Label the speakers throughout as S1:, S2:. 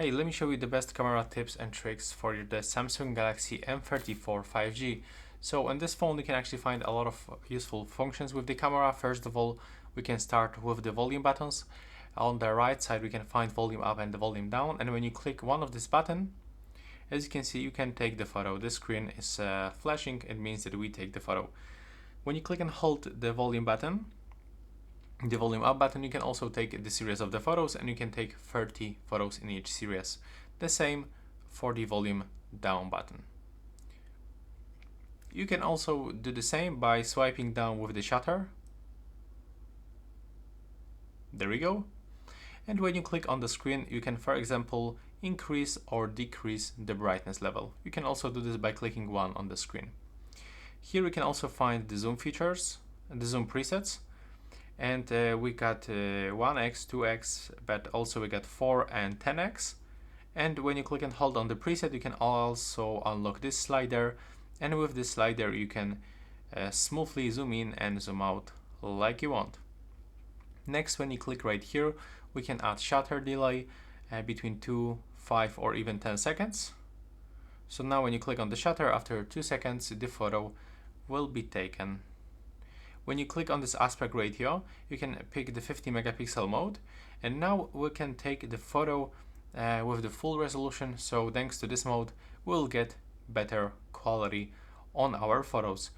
S1: Hey, let me show you the best camera tips and tricks for the Samsung Galaxy M34 5G. So on this phone you can actually find a lot of useful functions with the camera. First of all, we can start with the volume buttons. On the right side we can find volume up and the volume down, and when you click one of this button, as you can see, you can take the photo. The screen is flashing, it means that we take the photo. When you click and hold the volume button, the volume up button, you can also take the series of the photos, and you can take 30 photos in each series. The same for the volume down button. You can also do the same by swiping down with the shutter. There we go. And when you click on the screen, you can, for example, increase or decrease the brightness level. You can also do this by clicking one on the screen. Here we can also find the zoom features and the zoom presets. And we got 1x, 2x, but also we got 4 and 10x. And when you click and hold on the preset, you can also unlock this slider. And with this slider, you can smoothly zoom in and zoom out like you want. Next, when you click right here, we can add shutter delay between 2, 5, or even 10 seconds. So now when you click on the shutter, after 2 seconds, the photo will be taken. When you click on this aspect ratio, you can pick the 50 megapixel mode, and now we can take the photo with the full resolution. So thanks to this mode, we'll get better quality on our photos.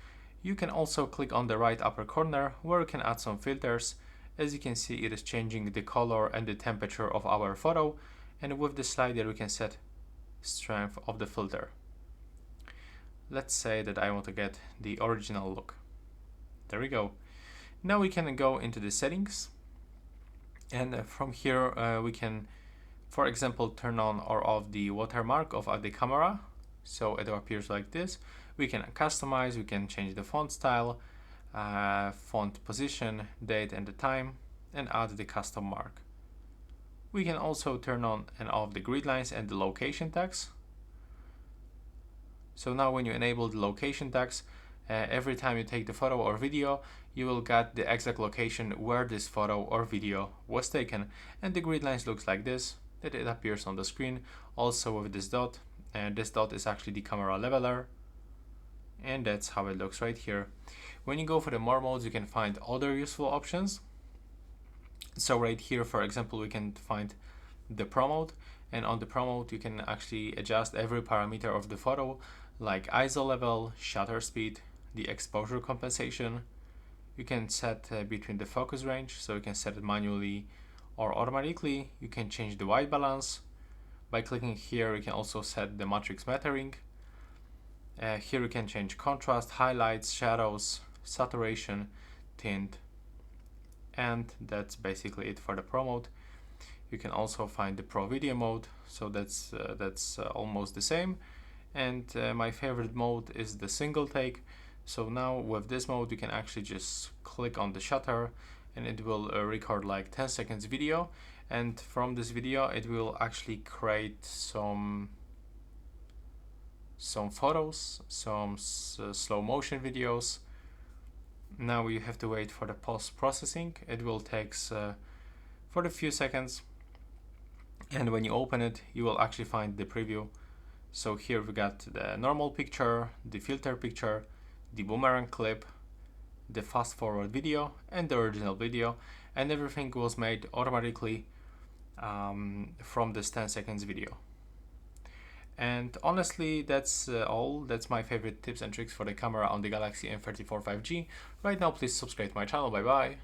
S1: You can also click on the right upper corner where you can add some filters. As you can see, it is changing the color and the temperature of our photo, and with the slider we can set strength of the filter. Let's say that I want to get the original look. There we go. Now we can go into the settings, and from here we can, for example, turn on or off the watermark of the camera, so it appears like this. We can customize, we can change the font style, font position, date and the time, and add the custom mark. We can also turn on and off the grid lines and the location tags. So now when you enable the location tags, every time you take the photo or video, you will get the exact location where this photo or video was taken. And the grid lines looks like this, that it appears on the screen, also with this dot, and this dot is actually the camera leveler, and that's how it looks right here. When you go for the more modes, you can find other useful options. So right here, for example, we can find the Pro mode, and on the Pro mode you can actually adjust every parameter of the photo, like ISO level, shutter speed, the exposure compensation. You can set between the focus range, so you can set it manually or automatically. You can change the white balance. By clicking here, you can also set the matrix metering. Here you can change contrast, highlights, shadows, saturation, tint, and that's basically it for the Pro mode. You can also find the Pro video mode, so that's almost the same. And my favorite mode is the single take. So now with this mode you can actually just click on the shutter and it will record like 10 seconds video, and from this video it will actually create some photos, some slow motion videos. Now you have to wait for the post processing. It will take for a few seconds, and when you open it you will actually find the preview. So here we got the normal picture, the filter picture, the boomerang clip, the fast forward video, and the original video, and everything was made automatically from this 10 seconds video. And honestly, that's all. That's my favorite tips and tricks for the camera on the Galaxy M34 5G. Right now, please subscribe to my channel. Bye bye.